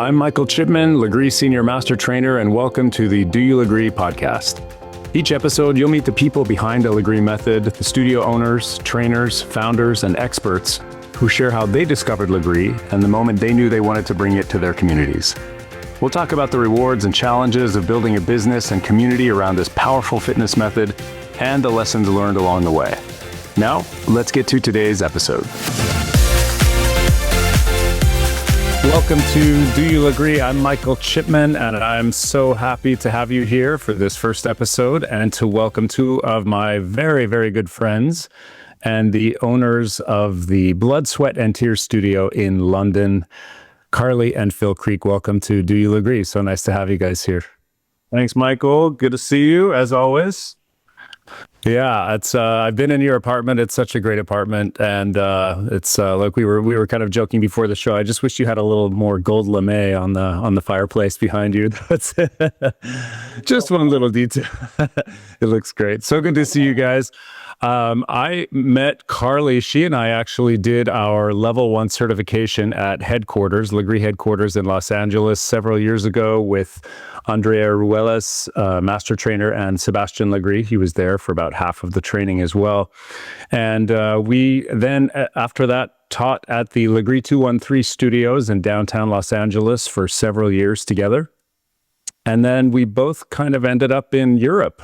I'm Michael Chipman, Lagree Senior Master Trainer, and welcome to the Do You Lagree podcast. Each episode, you'll meet the people behind the Lagree method, the studio owners, trainers, founders, and experts who share how they discovered Lagree and the moment they knew they wanted to bring it to their communities. We'll talk about the rewards and challenges of building a business and community around this powerful fitness method and the lessons learned along the way. Now, let's get to today's episode. Welcome to Do You Lagree? I'm Michael Chipman, and I'm so happy to have you here for this first episode and to welcome two of my very, very good friends and the owners of the Blood, Sweat, and Tears studio in London, Karley and Phil Creek. Welcome to Do You Lagree? So nice to have you guys here. Thanks, Michael. Good to see you, as always. Yeah, it's I've been in your apartment. It's such a great apartment, and it's like we were kind of joking before the show. I just wish you had a little more gold lame on the fireplace behind you. That's just one little detail. It looks great. So good to see you guys. I met Karley. She and I actually did our level 1 certification at headquarters, Lagree headquarters in Los Angeles several years ago with Andrea Ruelas, master trainer, and Sebastian Lagree. He was there for about half of the training as well. And we then, after that, taught at the Lagree 213 studios in downtown Los Angeles for several years together. And then we both kind of ended up in Europe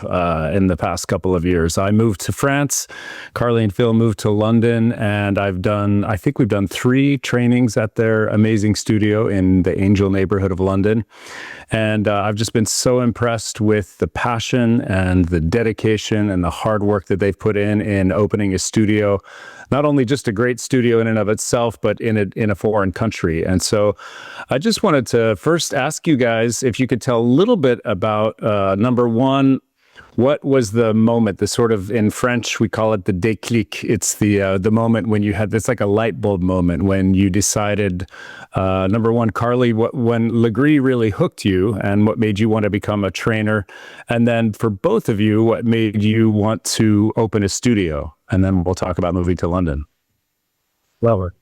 in the past couple of years. I moved to France, Karley and Phil moved to London, and I think we've done 3 trainings at their amazing studio in the Angel neighborhood of London. And I've just been so impressed with the passion and the dedication and the hard work that they've put in opening a studio. Not only just a great studio in and of itself, but in a foreign country. And so I just wanted to first ask you guys if you could tell a little bit about, number one, what was the moment, the sort of, in French, we call it the déclic. It's the moment when you had, it's like a light bulb moment when you decided, number one, Karley, when Lagree really hooked you and what made you want to become a trainer. And then for both of you, what made you want to open a studio? And then we'll talk about moving to London. Love it.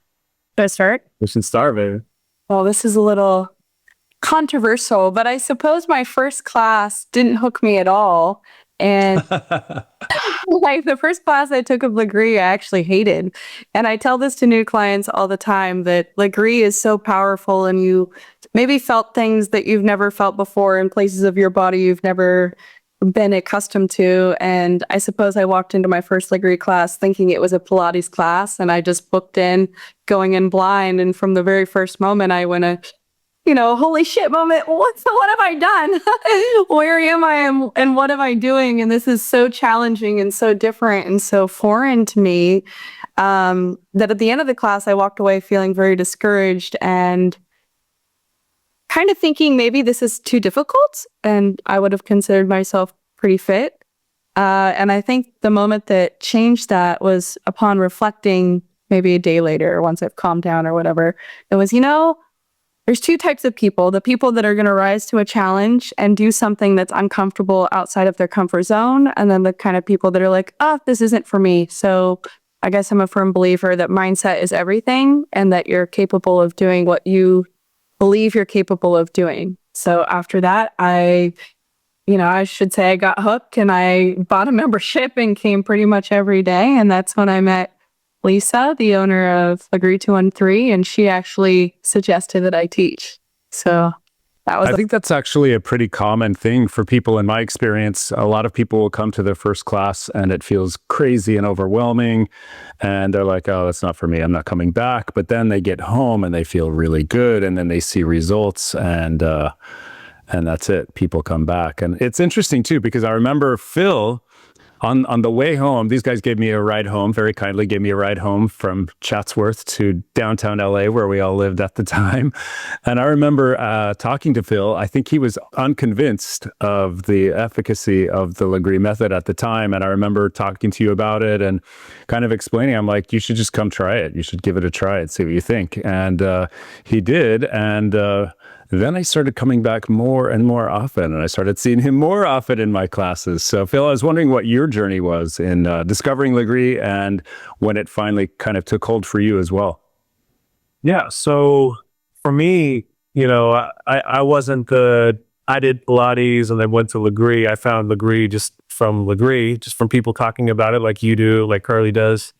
Should I start? We should start, baby. Well, this is a little controversial, but I suppose my first class didn't hook me at all. And like the first class I took of Lagree, I actually hated. And I tell this to new clients all the time that Lagree is so powerful, and you maybe felt things that you've never felt before in places of your body you've never been accustomed to. And I suppose I walked into my first Lagree class thinking it was a Pilates class, and I just booked in going in blind. And from the very first moment, I went holy shit moment. What have I done? Where am I and what am I doing? And this is so challenging and so different and so foreign to me that at the end of the class, I walked away feeling very discouraged and kind of thinking maybe this is too difficult, and I would have considered myself pretty fit. And I think the moment that changed that was upon reflecting maybe a day later, once I've calmed down or whatever. It was, there's 2 types of people: the people that are going to rise to a challenge and do something that's uncomfortable outside of their comfort zone, and then the kind of people that are like, oh, this isn't for me. So I guess I'm a firm believer that mindset is everything, and that you're capable of doing what you believe you're capable of doing. So after that, I should say I got hooked, and I bought a membership and came pretty much every day. And that's when I met Lisa, the owner of Lagree 213, and she actually suggested that I teach. So I think that's actually a pretty common thing for people. In my experience, a lot of people will come to their first class and it feels crazy and overwhelming. And they're like, oh, that's not for me. I'm not coming back. But then they get home and they feel really good. And then they see results, and that's it. People come back. And it's interesting too, because I remember Phil, on the way home, these guys gave me a ride home, very kindly gave me a ride home from Chatsworth to downtown LA, where we all lived at the time. And I remember talking to Phil. I think he was unconvinced of the efficacy of the Lagree method at the time. And I remember talking to you about it and kind of explaining, I'm like, you should just come try it. You should give it a try and see what you think. And he did. And then I started coming back more and more often, and I started seeing him more often in my classes. So Phil, I was wondering what your journey was in discovering Lagree and when it finally kind of took hold for you as well. Yeah. So for me, I wasn't the, I did Pilates and then went to Lagree. I found Lagree just from people talking about it like you do, like Karley does.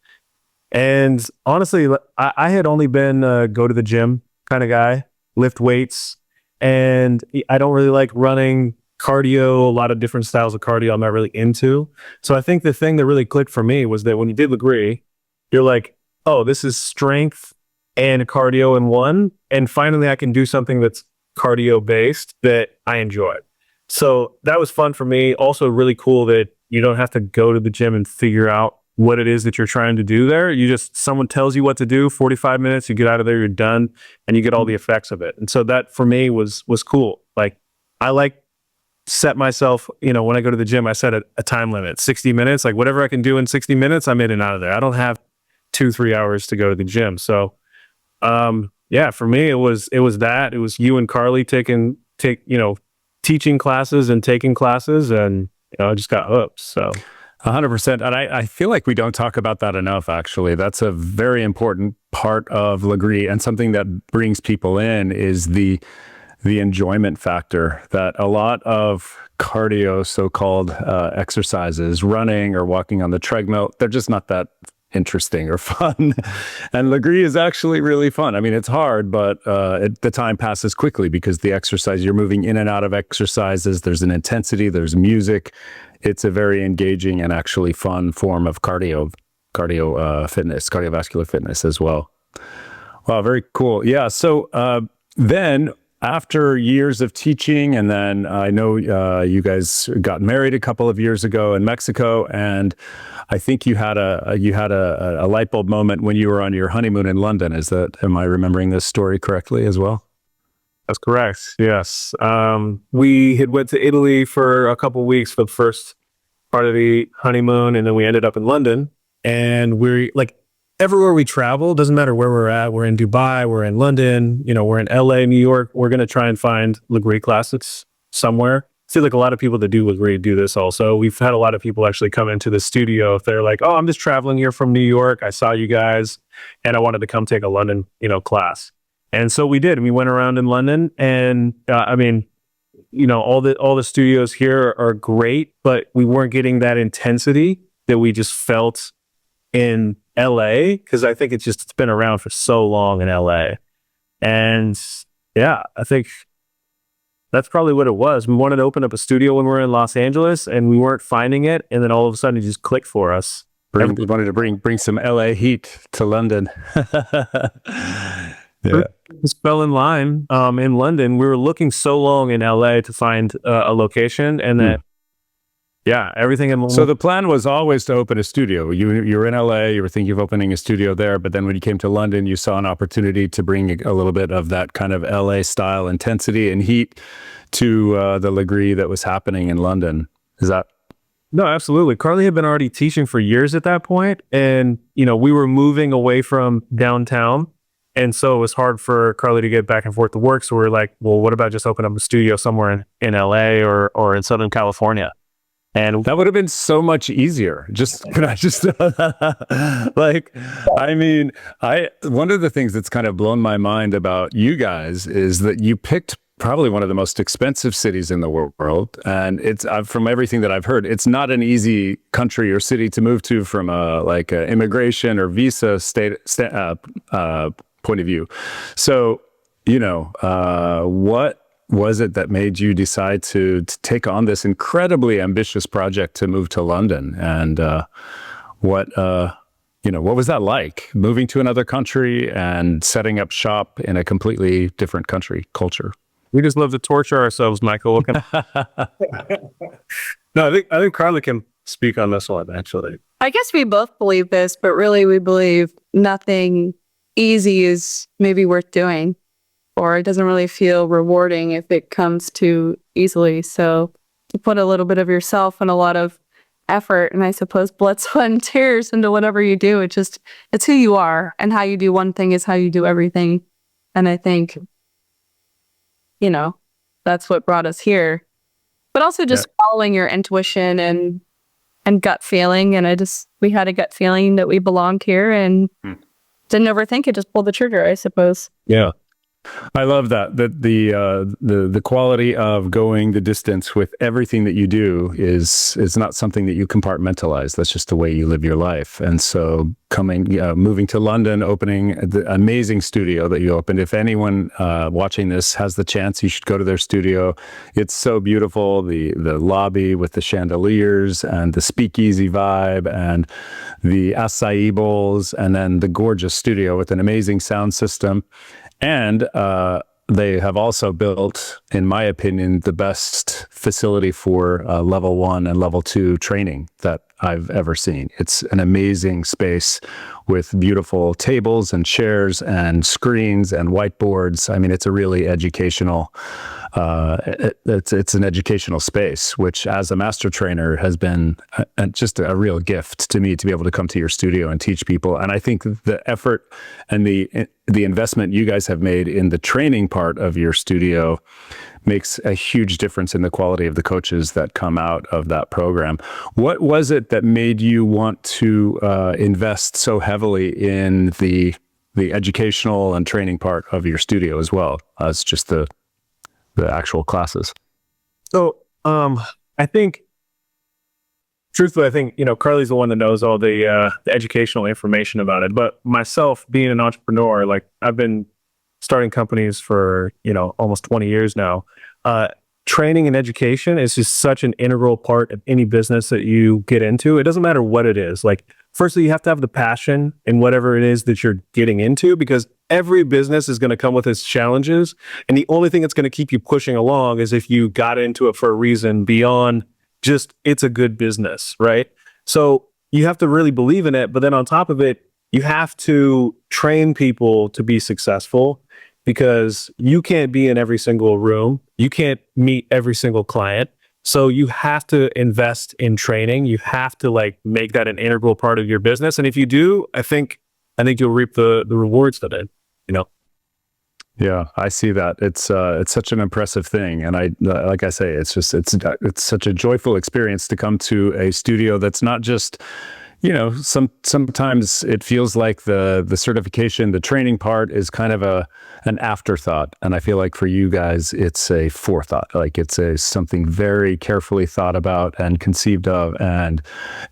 And honestly, I had only been go to the gym kind of guy, lift weights, and I don't really like running, cardio, a lot of different styles of cardio I'm not really into. So I think the thing that really clicked for me was that when you did Lagree, you're like, oh, this is strength and cardio in one. And finally, I can do something that's cardio based that I enjoy. So that was fun for me. Also, really cool that you don't have to go to the gym and figure out what it is that you're trying to do there. Someone tells you what to do, 45 minutes, you get out of there, you're done, and you get all the effects of it. And so that for me was cool. Like, I like set myself, when I go to the gym, I set a time limit, 60 minutes, like whatever I can do in 60 minutes, I'm in and out of there. I don't have 2-3 hours to go to the gym. So, yeah, for me, it was that. It was you and Karley teaching classes and taking classes, and I just got hooked. So 100%. And I feel like we don't talk about that enough, actually. That's a very important part of Lagree, and something that brings people in is the enjoyment factor that a lot of cardio, so-called exercises, running or walking on the treadmill, they're just not that interesting or fun. And Lagree is actually really fun. I mean, it's hard, but the time passes quickly because the exercise, you're moving in and out of exercises. There's an intensity, there's music. It's a very engaging and actually fun form of cardio fitness, cardiovascular fitness as well. Wow, very cool. Yeah. So then after years of teaching, and then I know you guys got married a couple of years ago in Mexico, and I think you had a light bulb moment when you were on your honeymoon in London. Am I remembering this story correctly as well? that's correct. Yes. We had went to Italy for a couple of weeks for the first part of the honeymoon, and then we ended up in London. And we're like, everywhere we travel, doesn't matter where we're at. We're in Dubai, we're in London, we're in LA, New York. We're going to try and find Lagree classes somewhere. I feel like a lot of people that do Lagree do this also. We've had a lot of people actually come into the studio if they're like, oh, I'm just traveling here from New York. I saw you guys and I wanted to come take a London, class. And so we did. And we went around in London, and all the studios here are great, but we weren't getting that intensity that we just felt in LA, because I think it's been around for so long in LA. And yeah, I think that's probably what it was. We wanted to open up a studio when we were in Los Angeles, and we weren't finding it. And then all of a sudden it just clicked for us. We wanted to bring some LA heat to London. Yeah. Just fell in line in London. We were looking so long in LA to find a location, and then everything in London. So the plan was always to open a studio. You were in LA, you were thinking of opening a studio there, but then when you came to London, you saw an opportunity to bring a little bit of that kind of LA style intensity and heat to the Lagree that was happening in London. Is that? No, absolutely. Karley had been already teaching for years at that point, and we were moving away from downtown. And so it was hard for Karley to get back and forth to work. So we were like, well, what about just opening up a studio somewhere in LA or in Southern California? And that would have been so much easier. One of the things that's kind of blown my mind about you guys is that you picked probably one of the most expensive cities in the world. And it's from everything that I've heard, it's not an easy country or city to move to from a immigration or visa point of view. So, what was it that made you decide to take on this incredibly ambitious project to move to London? And what was that like, moving to another country and setting up shop in a completely different culture? We just love to torture ourselves, Michael. No, I think Karley can speak on this one, actually. I guess we both believe this, but really we believe nothing easy is maybe worth doing, or it doesn't really feel rewarding if it comes too easily. So you put a little bit of yourself and a lot of effort, and I suppose blood, sweat, and tears into whatever you do. It's who you are, and how you do one thing is how you do everything. And I think, that's what brought us here. But also just following your intuition and gut feeling. And we had a gut feeling that we belonged here, and didn't overthink it, just pulled the trigger, I suppose. Yeah. I love that. That the quality of going the distance with everything that you do is not something that you compartmentalize. That's just the way you live your life. And so moving to London, opening the amazing studio that you opened. If anyone watching this has the chance, you should go to their studio. It's so beautiful. The lobby with the chandeliers and the speakeasy vibe and the acai bowls, and then the gorgeous studio with an amazing sound system. And they have also built, in my opinion, the best facility for level 1 and level 2 training that I've ever seen. It's an amazing space with beautiful tables and chairs and screens and whiteboards. I mean, it's a really educational, it's an educational space, which as a master trainer has been just a real gift to me to be able to come to your studio and teach people. And I think the effort and the investment you guys have made in the training part of your studio makes a huge difference in the quality of the coaches that come out of that program. What was it that made you want to invest so heavily in the educational and training part of your studio as well as just the actual classes? So I think, truthfully, I think, Karley's the one that knows all the educational information about it. But myself, being an entrepreneur, like I've been starting companies for, almost 20 years now. Training and education is just such an integral part of any business that you get into. It doesn't matter what it is. Like, firstly, you have to have the passion in whatever it is that you're getting into, because every business is going to come with its challenges. And the only thing that's going to keep you pushing along is if you got into it for a reason beyond just it's a good business, right? So you have to really believe in it. But then on top of it, you have to train people to be successful, because you can't be in every single room. You can't meet every single client. So you have to invest in training. You have to make that an integral part of your business. And if you do, I think you'll reap the rewards that it. Yeah, I see that. It's such an impressive thing, and like I say, it's such a joyful experience to come to a studio that's not just, sometimes it feels like the certification, the training part is kind of an afterthought, and I feel like for you guys, it's a forethought. Like it's something very carefully thought about and conceived of and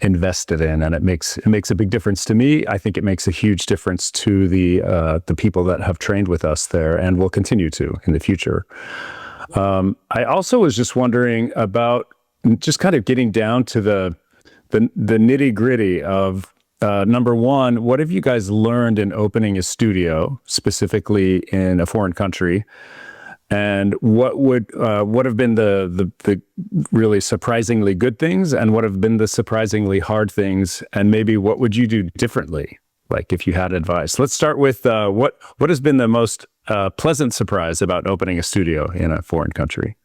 invested in, and it makes a big difference to me. I think it makes a huge difference to the people that have trained with us there and will continue to in the future. I also was just wondering about just kind of getting down to the nitty gritty of number one, what have you guys learned in opening a studio, specifically in a foreign country? And what have been the really surprisingly good things, and what have been the surprisingly hard things? And maybe what would you do differently? Like if you had advice. Let's start with what has been the most pleasant surprise about opening a studio in a foreign country?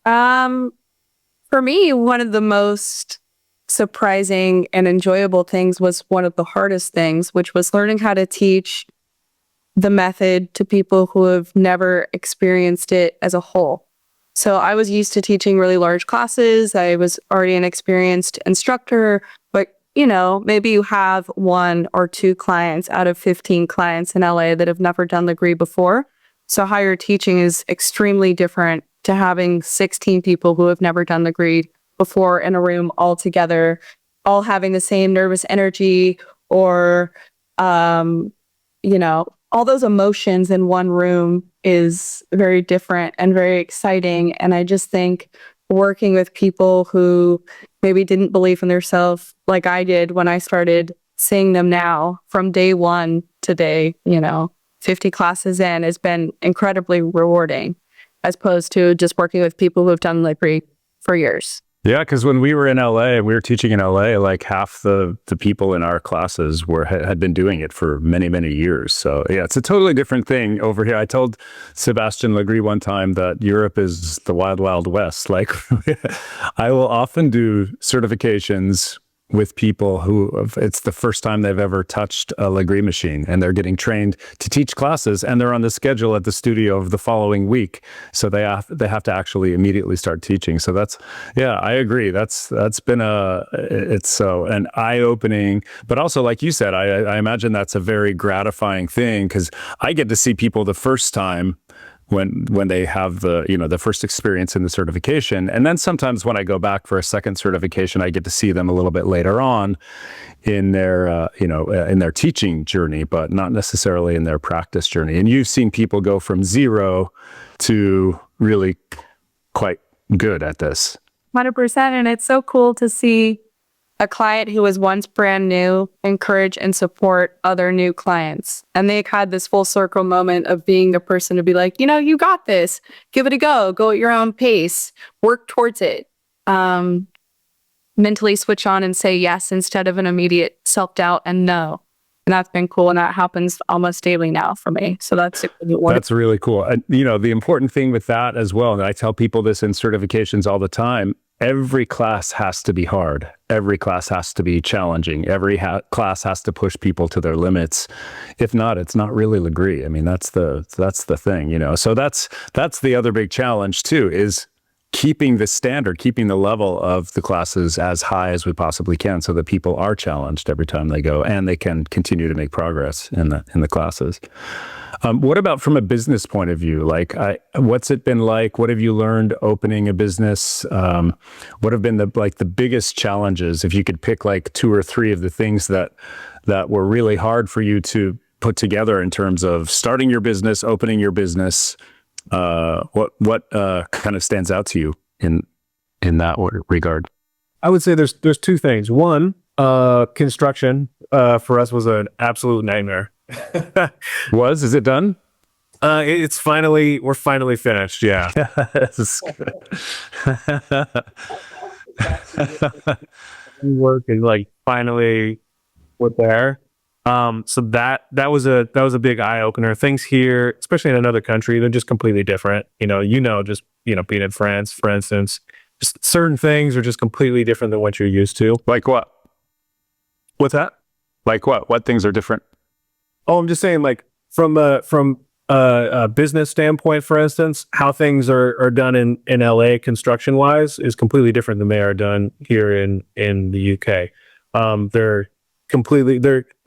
For me, one of the most surprising and enjoyable things was one of the hardest things, which was learning how to teach the method to people who have never experienced it as a whole. So I was used to teaching really large classes. I was already an experienced instructor, but maybe you have 1 or 2 clients out of 15 clients in LA that have never done Lagree before. So how you're teaching is extremely different to having 16 people who have never done Lagree before in a room all together, all having the same nervous energy, or, all those emotions in one room is very different and very exciting. And I just think working with people who maybe didn't believe in themselves like I did when I started, seeing them now from day 1 to day, 50 classes in, has been incredibly rewarding, as opposed to just working with people who have done Lagree for years. Yeah, because when we were in LA, we were teaching in LA, like half the people in our classes had been doing it for many, many years. So yeah, it's a totally different thing over here. I told Sebastian Lagree one time that Europe is the wild, wild west. Like I will often do certifications with people who it's the first time they've ever touched a Lagree machine, and they're getting trained to teach classes, and they're on the schedule at the studio of the following week. So they have to actually immediately start teaching. So I agree. That's been it's so an eye-opening, but also, like you said, I imagine that's a very gratifying thing, because I get to see people the first time when they have the first experience in the certification. And then sometimes when I go back for a second certification, I get to see them a little bit later on in their in their teaching journey, but not necessarily in their practice journey. And you've seen people go from 0 to really quite good at this. 100%. And it's so cool to see a client who was once brand new encourage and support other new clients. And they had this full circle moment of being the person to be like, you got this, give it a go at your own pace, work towards it. Mentally switch on and say yes instead of an immediate self-doubt and no. And that's been cool. And that happens almost daily now for me. So that's really cool. And, the important thing with that as well, and I tell people this in certifications all the time, every class has to be hard. Every class has to be challenging. Every class has to push people to their limits. If not, it's not really Lagree. I mean, that's the thing, So that's the other big challenge too, is keeping the standard, keeping the level of the classes as high as we possibly can, so that people are challenged every time they go, and they can continue to make progress in the classes. What about from a business point of view? Like, what's it been like? What have you learned opening a business? What have been the biggest challenges? If you could pick like 2 or 3 of the things that were really hard for you to put together in terms of starting your business, opening your business, what kind of stands out to you in that regard? I would say there's 2 things. One, construction for us was an absolute nightmare. Is it done? We're finally finished. Yeah. Work and finally we're there. So that was a big eye opener. Things here, especially in another country, they're just completely different. Just being in France, for instance, just certain things are just completely different than what you're used to. Like what? What's that? Like what? What things are different? Oh, I'm just saying, from a business standpoint, for instance, how things are done in LA construction wise is completely different than they are done here in the UK. They're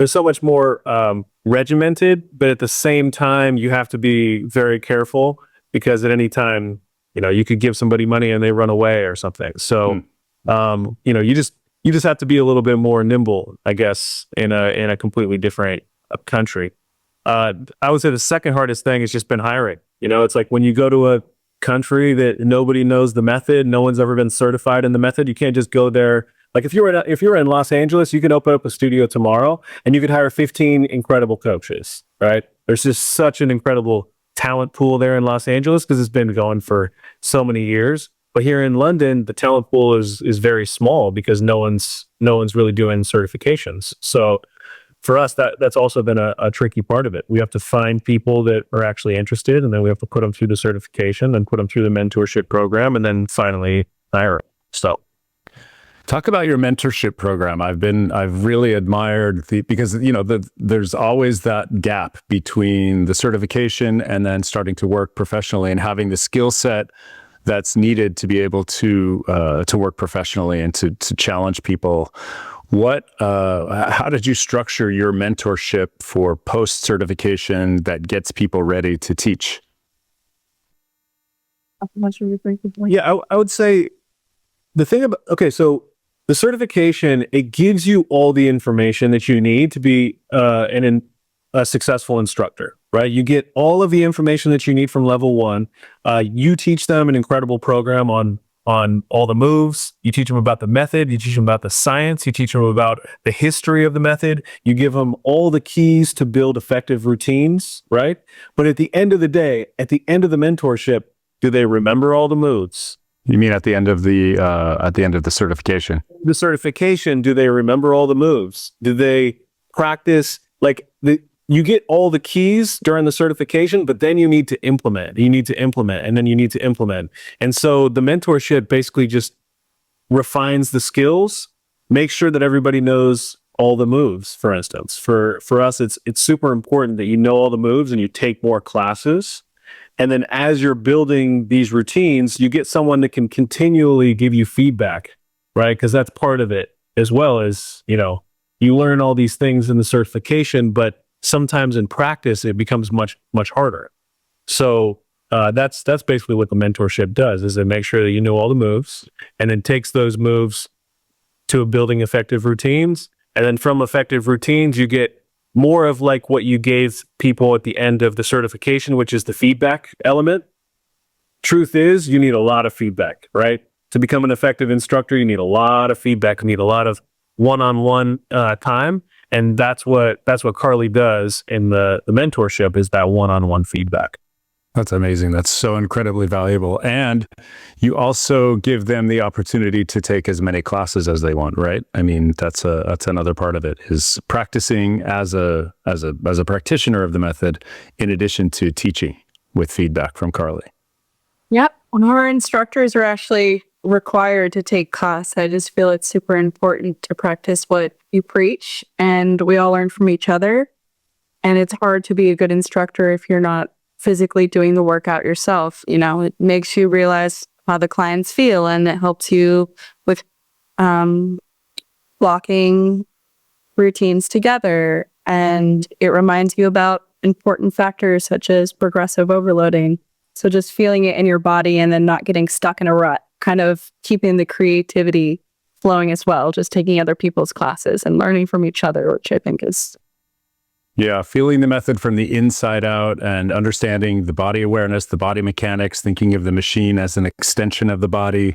so much more regimented, but at the same time, you have to be very careful, because at any time, you could give somebody money and they run away or something. So, you just have to be a little bit more nimble, I guess, in a completely different country. I would say the second hardest thing has just been hiring. It's like when you go to a country that nobody knows the method, no one's ever been certified in the method, you can't just go there. Like if you were in Los Angeles, you could open up a studio tomorrow and you could hire 15 incredible coaches, right? There's just such an incredible talent pool there in Los Angeles because it's been going for so many years. But here in London, the talent pool is very small because no one's really doing certifications. So for us, that's also been a tricky part of it. We have to find people that are actually interested, and then we have to put them through the certification and put them through the mentorship program, and then finally hire them. So, talk about your mentorship program. I've really admired because there's always that gap between the certification and then starting to work professionally and having the skill set that's needed to be able to work professionally and to challenge people. How did you structure your mentorship for post-certification that gets people ready to teach? Yeah, I would say the thing about, so the certification, it gives you all the information that you need to be a successful instructor, right? You get all of the information that you need from level 1. You teach them an incredible program on all the moves. You teach them about the method. You teach them about the science. You teach them about the history of the method. You give them all the keys to build effective routines, right? But at the end of the day, at the end of the mentorship, do they remember all the moves? You mean at the end of the certification? The certification, do they remember all the moves? Do they practice? You get all the keys during the certification, but then you need to implement. You need to implement, and then you need to implement. And so the mentorship basically just refines the skills make sure that everybody knows all the moves. For instance, for us, it's super important that you know all the moves and you take more classes. And then as you're building these routines, you get someone that can continually give you feedback, right? Because that's part of it, as well as, you learn all these things in the certification, but sometimes in practice, it becomes much, much harder. So that's basically what the mentorship does, is it makes sure that you know all the moves and then takes those moves to building effective routines. And then from effective routines, you get more of like what you gave people at the end of the certification, which is the feedback element. Truth is, you need a lot of feedback, right? To become an effective instructor, you need a lot of feedback. You need a lot of one-on-one time. And that's what Karley does in the mentorship, is that one-on-one feedback. That's amazing. That's so incredibly valuable. And you also give them the opportunity to take as many classes as they want, right? I mean, that's another part of it, is practicing as a practitioner of the method, in addition to teaching with feedback from Karley. Yep. Our instructors are actually required to take class. I just feel it's super important to practice what you preach, and we all learn from each other. And it's hard to be a good instructor if you're not physically doing the workout yourself. It makes you realize how the clients feel, and it helps you with blocking routines together. And it reminds you about important factors such as progressive overloading. So just feeling it in your body and then not getting stuck in a rut, kind of keeping the creativity flowing as well, just taking other people's classes and learning from each other, which I think is... Yeah, feeling the method from the inside out and understanding the body awareness, the body mechanics, thinking of the machine as an extension of the body,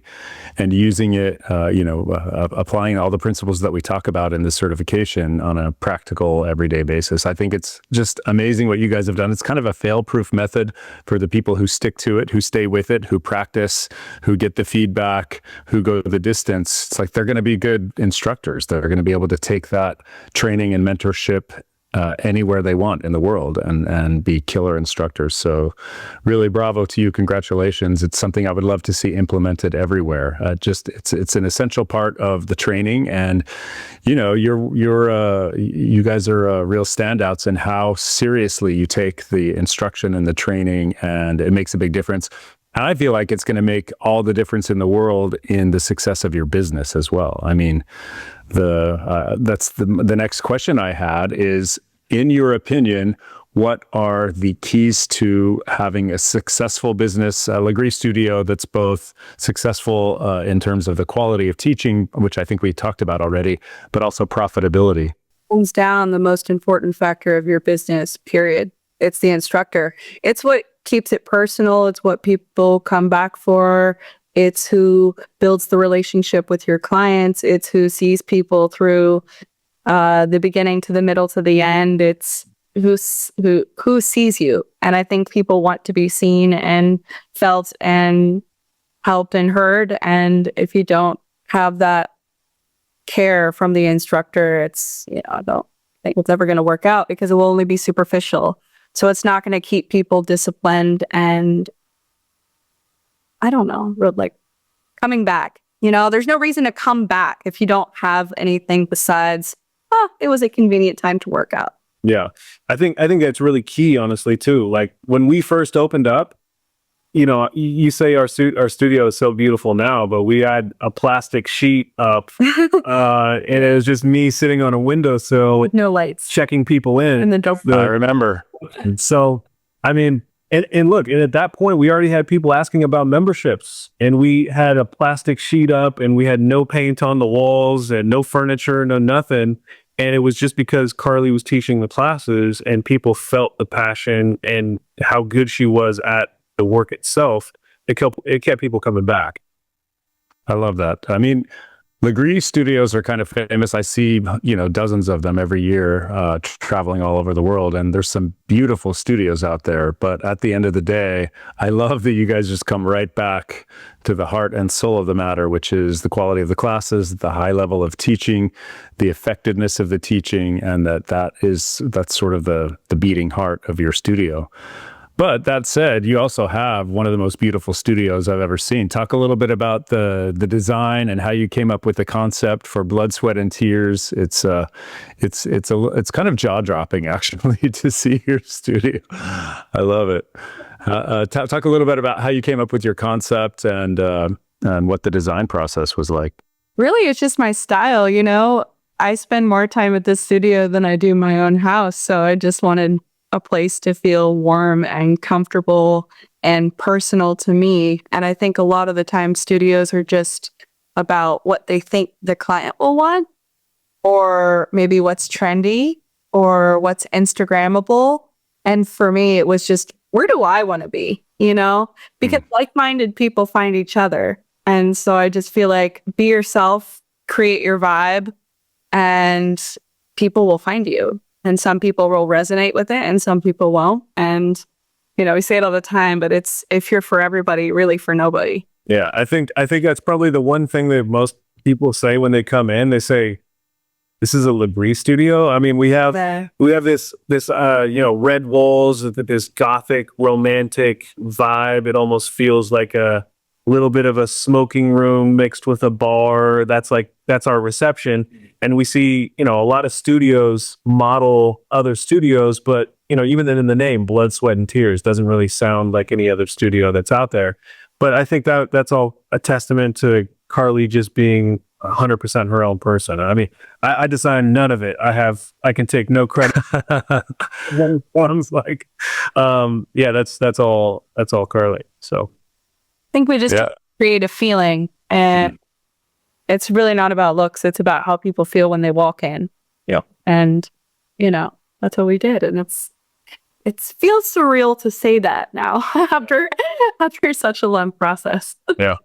and using it, applying all the principles that we talk about in the certification on a practical, everyday basis. I think it's just amazing what you guys have done. It's kind of a fail-proof method for the people who stick to it, who stay with it, who practice, who get the feedback, who go the distance. It's like they're going to be good instructors. They're going to be able to take that training and mentorship anywhere they want in the world and be killer instructors. So really bravo to you. Congratulations. It's something I would love to see implemented everywhere. It's an essential part of the training. And, you guys are real standouts in how seriously you take the instruction and the training, and it makes a big difference. And I feel like it's going to make all the difference in the world in the success of your business as well. I mean, that's the next question I had is, in your opinion, what are the keys to having a successful business, a Lagree studio that's both successful in terms of the quality of teaching, which I think we talked about already, but also profitability? Hands down, the most important factor of your business, period. It's the instructor. It's what keeps it personal. It's what people come back for. It's who builds the relationship with your clients. It's who sees people through the beginning to the middle to the end. It's who sees you. And I think people want to be seen and felt and helped and heard. And if you don't have that care from the instructor, I don't think it's ever going to work out, because it will only be superficial. So it's not going to keep people disciplined and, I don't know, like coming back. There's no reason to come back if you don't have anything besides, it was a convenient time to work out. Yeah, I think that's really key, honestly, too. Like when we first opened up, you say our studio is so beautiful now, but we had a plastic sheet up, and it was just me sitting on a windowsill with no lights, checking people in. And then I remember. And so, I mean, and look, and at that point, we already had people asking about memberships, and we had a plastic sheet up, and we had no paint on the walls, and no furniture, no nothing. And it was just because Karley was teaching the classes, and people felt the passion and how good she was at the work itself. It kept people coming back. I love that. I mean, Lagree studios are kind of famous. I see, dozens of them every year, traveling all over the world, and there's some beautiful studios out there. But at the end of the day, I love that you guys just come right back to the heart and soul of the matter, which is the quality of the classes, the high level of teaching, the effectiveness of the teaching, and that's sort of the beating heart of your studio. But that said, you also have one of the most beautiful studios I've ever seen. Talk a little bit about the design and how you came up with the concept for Blood, Sweat, and Tears. It's kind of jaw dropping actually to see your studio. I love it. Talk a little bit about how you came up with your concept and what the design process was like. Really, it's just my style. You know, I spend more time at this studio than I do my own house, so I just wanted a place to feel warm and comfortable and personal to me. And I think a lot of the time studios are just about what they think the client will want, or maybe what's trendy or what's Instagrammable. And for me, it was just, where do I want to be? You know, because like-minded people find each other. And so I just feel like be yourself, create your vibe, and people will find you. And some people will resonate with it and some people won't. And, you know, we say it all the time, but it's, if you're for everybody, really for nobody. Yeah, I think that's probably the one thing that most people say when they come in. They say, "This is a Lagree studio." I mean, we have this red walls, this gothic romantic vibe. It almost feels like a little bit of a smoking room mixed with a bar. That's our reception. And we see, a lot of studios model other studios, but, even in the name, Blood, Sweat, and Tears doesn't really sound like any other studio that's out there. But I think that's all a testament to Karley just being 100% her own person. I mean, I designed none of it. I can take no credit. One's like, that's all Karley. So I think we just create a feeling, and it's really not about looks. It's about how people feel when they walk in. Yeah. And, that's what we did. And it feels surreal to say that now after such a long process. Yeah.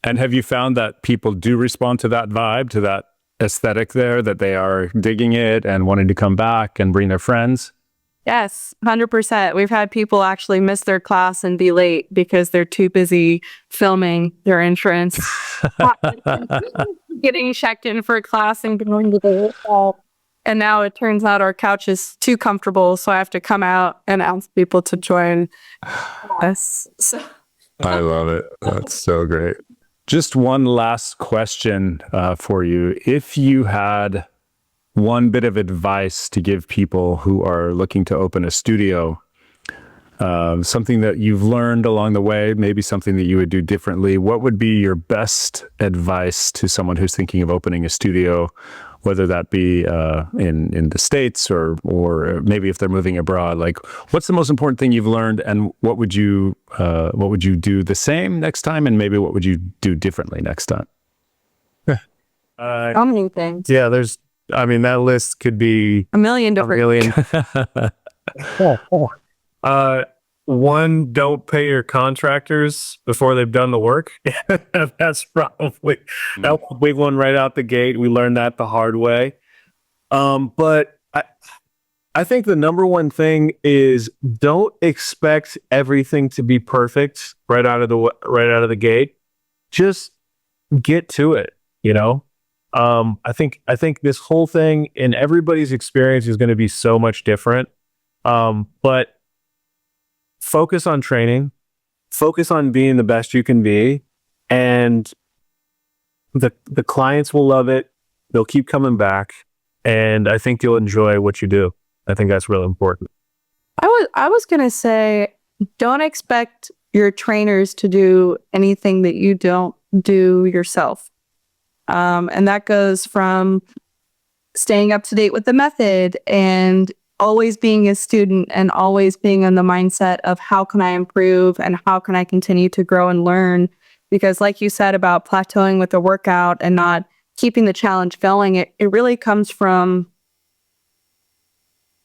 And have you found that people do respond to that vibe, to that aesthetic there, that they are digging it and wanting to come back and bring their friends? Yes, 100%. We've had people actually miss their class and be late because they're too busy filming their entrance, getting checked in for a class and going to the hall. And now it turns out our couch is too comfortable, so I have to come out and ask people to join us. So. I love it. That's so great. Just one last question for you. If you had one bit of advice to give people who are looking to open a studio, something that you've learned along the way, maybe something that you would do differently, what would be your best advice to someone who's thinking of opening a studio, whether that be in the States or maybe if they're moving abroad? Like, what's the most important thing you've learned, and what would you do the same next time, and maybe what would you do differently next time? So many things. Yeah, that list could be a million different. One, don't pay your contractors before they've done the work. That's probably that big one right out the gate. We learned that the hard way. But I think the number one thing is don't expect everything to be perfect right out of the gate. Just get to it. I think this whole thing in everybody's experience is going to be so much different. But focus on training, focus on being the best you can be, and the clients will love it. They'll keep coming back, and I think you'll enjoy what you do. I think that's really important. I was going to say, don't expect your trainers to do anything that you don't do yourself. And that goes from staying up to date with the method and always being a student and always being in the mindset of how can I improve and how can I continue to grow and learn? Because like you said about plateauing with the workout and not keeping the challenge going, it really comes from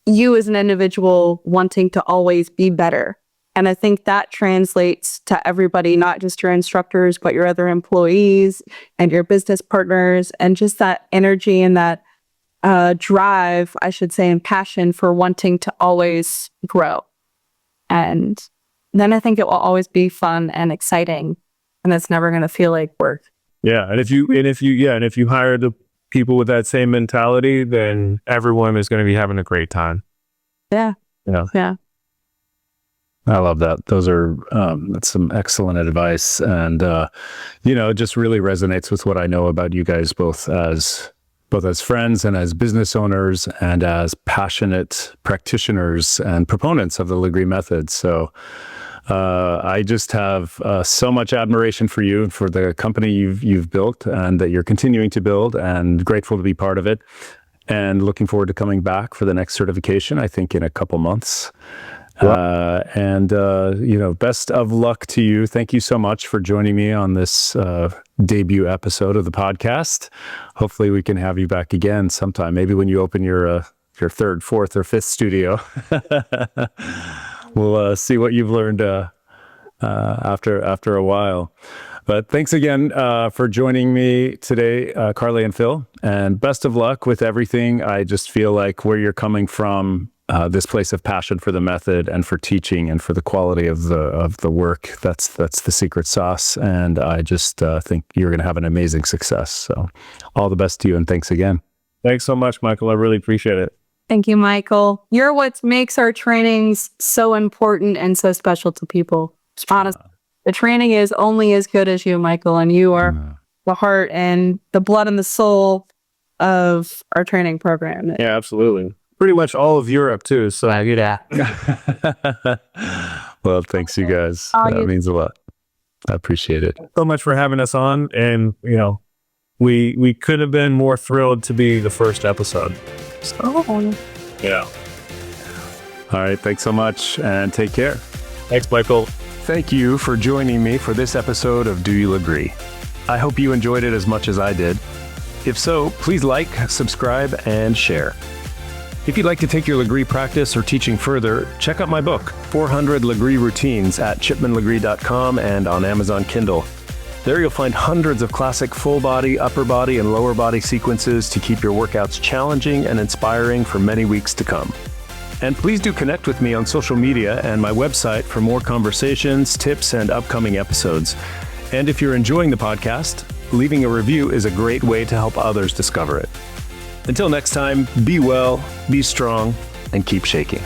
you as an individual wanting to always be better. And I think that translates to everybody, not just your instructors, but your other employees and your business partners, and just that energy and that drive, I should say, and passion for wanting to always grow. And then I think it will always be fun and exciting, and it's never going to feel like work. Yeah, and if you hire the people with that same mentality, then everyone is going to be having a great time. Yeah. Yeah. I love that. Those are that's some excellent advice, and it just really resonates with what I know about you guys, both as friends and as business owners and as passionate practitioners and proponents of the Lagree method. So I just have so much admiration for you and for the company you've built and that you're continuing to build, and grateful to be part of it. And looking forward to coming back for the next certification, I think in a couple months. Best of luck to you. Thank you so much for joining me on this debut episode of the podcast. Hopefully we can have you back again sometime, maybe when you open your third, fourth, or fifth studio. We'll see what you've learned after a while. But thanks again for joining me today, Karley and Phil, and best of luck with everything. I just feel like where you're coming from, this place of passion for the method and for teaching and for the quality of the work, that's the secret sauce. And I just think you're going to have an amazing success. So all the best to you, and thanks again. Thanks so much, Michael. I really appreciate it. Thank you, Michael. You're what makes our trainings so important and so special to people. Honestly, the training is only as good as you, Michael, and you are the heart and the blood and the soul of our training program. Yeah, absolutely. Pretty much all of Europe too. So well, thanks you guys. That means a lot. I appreciate it. So much for having us on, and we could have been more thrilled to be the first episode. So, yeah. All right. Thanks so much, and take care. Thanks, Michael. Thank you for joining me for this episode of Do You Lagree? I hope you enjoyed it as much as I did. If so, please like, subscribe, and share. If you'd like to take your Lagree practice or teaching further, check out my book, 400 Lagree Routines, at chipmanlagree.com and on Amazon Kindle. There you'll find hundreds of classic full body, upper body, and lower body sequences to keep your workouts challenging and inspiring for many weeks to come. And please do connect with me on social media and my website for more conversations, tips, and upcoming episodes. And if you're enjoying the podcast, leaving a review is a great way to help others discover it. Until next time, be well, be strong, and keep shaking.